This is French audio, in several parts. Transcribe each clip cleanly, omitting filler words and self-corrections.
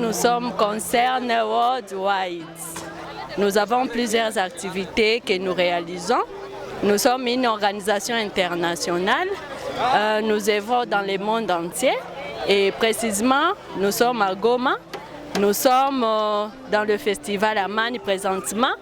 nous sommes Concern Worldwide. Nous avons plusieurs activités que nous réalisons. Nous sommes une organisation internationale. Nous œuvrons dans le monde entier. Et précisément, nous sommes à Goma. Nous sommes dans le festival Amani présentement.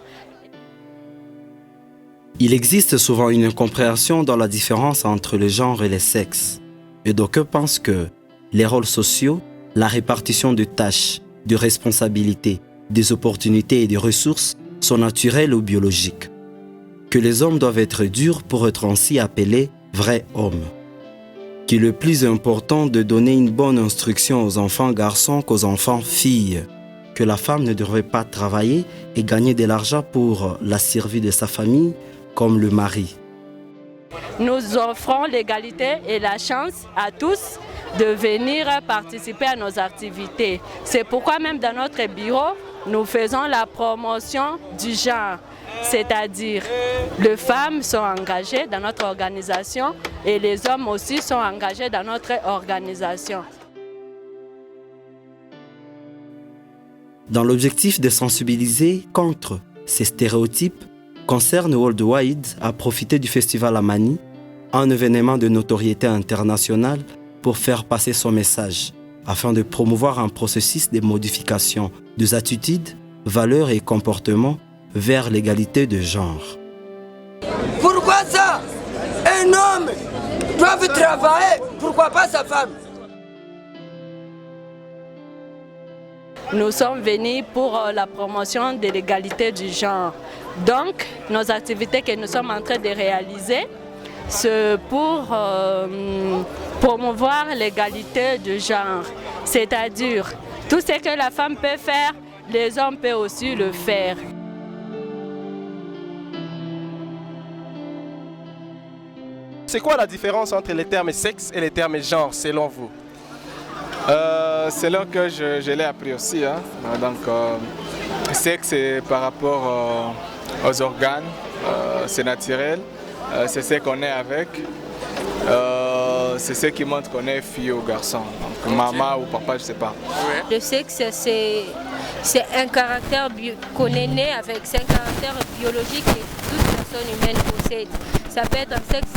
Il existe souvent une incompréhension dans la différence entre le genre et les sexes. Et d'aucuns pensent que les rôles sociaux, la répartition de tâches, de responsabilités, des opportunités et des ressources sont naturels ou biologiques. Que les hommes doivent être durs pour être ainsi appelés vrais hommes. Qu'il est plus important de donner une bonne instruction aux enfants garçons qu'aux enfants filles. Que la femme ne devrait pas travailler et gagner de l'argent pour la survie de sa famille comme le mari. Nous offrons l'égalité et la chance à tous de venir participer à nos activités. C'est pourquoi même dans notre bureau, nous faisons la promotion du genre. C'est-à-dire, les femmes sont engagées dans notre organisation et les hommes aussi sont engagés dans notre organisation. Dans l'objectif de sensibiliser contre ces stéréotypes, Concern Worldwide a profité du festival Amani, un événement de notoriété internationale, pour faire passer son message, afin de promouvoir un processus de modification des attitudes, valeurs et comportements vers l'égalité de genre. Pourquoi ça? Un homme doit travailler, pourquoi pas sa femme? Nous sommes venus pour la promotion de l'égalité du genre. Donc, nos activités que nous sommes en train de réaliser, c'est pour promouvoir l'égalité du genre. C'est-à-dire, tout ce que la femme peut faire, les hommes peuvent aussi le faire. C'est quoi la différence entre les termes sexe et les termes genre selon vous? C'est là que je l'ai appris aussi. Hein. Donc, sexe, c'est par rapport aux organes, c'est naturel, c'est ce qu'on est avec, c'est ce qui montre qu'on est fille ou garçon, donc maman ou papa, je ne sais pas. Le sexe, c'est un caractère qu'on est né avec, c'est un caractère biologique que toute personne humaine possède. Ça peut être un sexe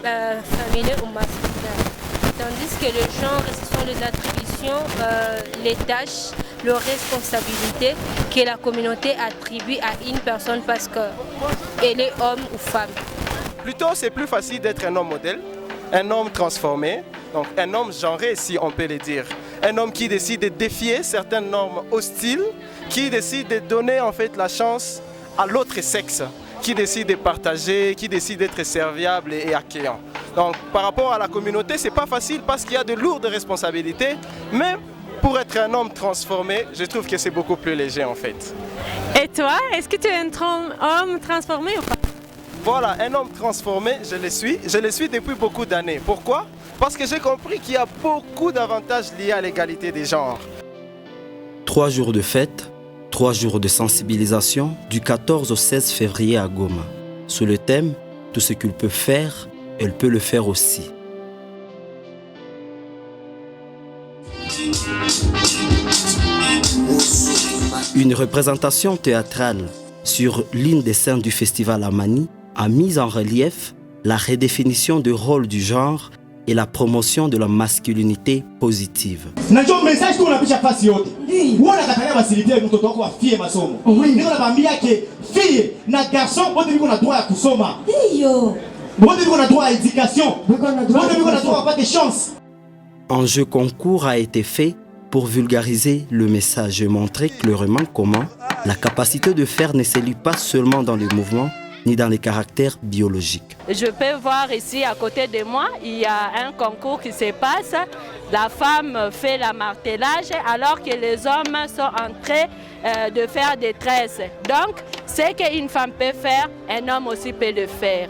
féminin ou masculin. Tandis que le genre, ce sont les attributions, les tâches, les responsabilités que la communauté attribue à une personne parce qu'elle est homme ou femme. Plutôt, c'est plus facile d'être un homme modèle, un homme transformé, donc un homme genré si on peut le dire. Un homme qui décide de défier certaines normes hostiles, qui décide de donner en fait la chance à l'autre sexe, qui décide de partager, qui décide d'être serviable et accueillant. Donc par rapport à la communauté, c'est pas facile parce qu'il y a de lourdes responsabilités, mais pour être un homme transformé, je trouve que c'est beaucoup plus léger en fait. Et toi, est-ce que tu es un homme transformé ou pas? Voilà, un homme transformé, je le suis depuis beaucoup d'années. Pourquoi? Parce que j'ai compris qu'il y a beaucoup d'avantages liés à l'égalité des genres. 3 jours de fête, 3 jours de sensibilisation du 14 au 16 février à Goma. Sous le thème « Tout ce qu'il peut faire, elle peut le faire aussi ». Une représentation théâtrale sur l'une des scènes du festival Amani a mis en relief la redéfinition du rôle du genre et la promotion de la masculinité positive. Najua message tu unapisha fasi yote. Uona katalia basilipia mtoto wako afie masomo. Niko nakwambia ke fille na garçon bote biko na droit ya kusoma. Ndio. Bote biko na droit à éducation. Bote biko na droit à pas de chance. Un jeu concours a été fait pour vulgariser le message et montrer clairement comment la capacité de faire ne se lie pas seulement dans les mouvements ni dans les caractères biologiques. Je peux voir ici à côté de moi, il y a un concours qui se passe. La femme fait la martelage alors que les hommes sont en train de faire des tresses. Donc, ce qu'une femme peut faire, un homme aussi peut le faire.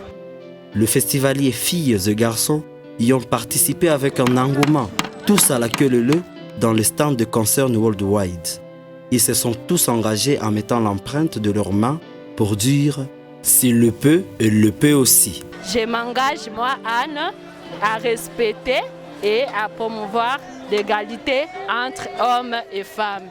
Le festivalier filles et garçons y ont participé avec un engouement, tous à la queue leu dans le stand de Concern Worldwide. Ils se sont tous engagés en mettant l'empreinte de leurs mains pour dire « S'il le peut, elle le peut aussi ». Je m'engage, moi, Anne, à respecter et à promouvoir d'égalité entre hommes et femmes.